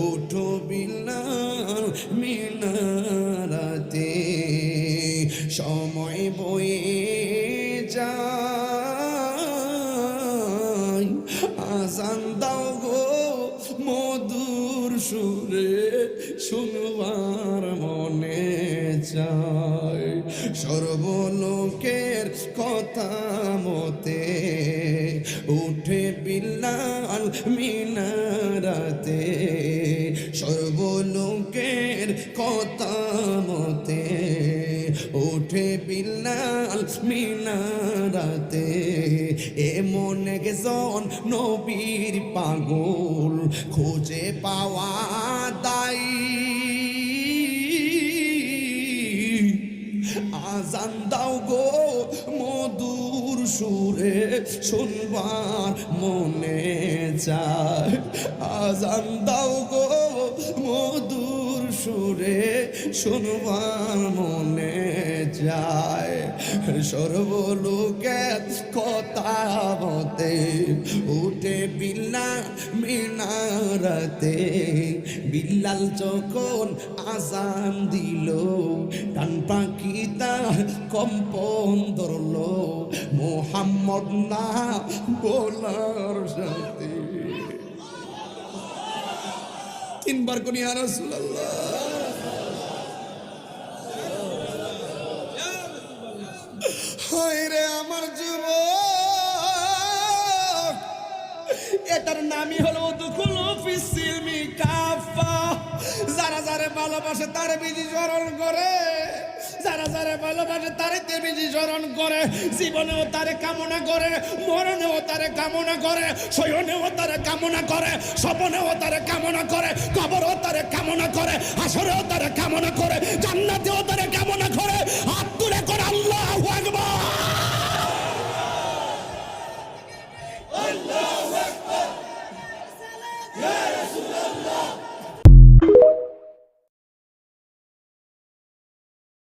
ওঠো বিলাল মিনারাতে, সময় বয়ে যায়, আজান দাও গো মধুর সুরে, শুনবার মনে চায়। সর্বলোকের কথা মতে উঠে বিলাল মিনারাতে, সর্বলোকের কথা মতে উঠে বিলাল মিনারাতে। এমন একজন নবীর পাগল খুঁজে পাওয়া দায়, আজান দাও গো মধুর সুরে, শুনবার মনে চায়। আজান দাও গো মধুর সুরে, শুনবার মনে যায়। সর্বলোকের কথা মতে উঠে বিলাল মিনারাতে, বিলাল যখন আজান দিল, কান পাখি তার কম্পন ধরল, মোহাম্মদ না বলার সাথে। তিনবার কোন ইয়া রাসূলুল্লাহ। হায় রে আমার যুবক, এটার নামই হলো দুখুল ফিস সিলমি কাফা। যারা যারা ভালোবাসে তার বিধি স্মরণ করে, যারা যারা ভালোবাসে তারে বেশি স্মরণ করে, জীবনেও তারে কামনা করে, মরণেও তারে কামনা করে, শয়নেও তারে কামনা করে, স্বপনেও তারে কামনা করে, কবরেও তারে কামনা করে, হাসরেও তারে কামনা করে।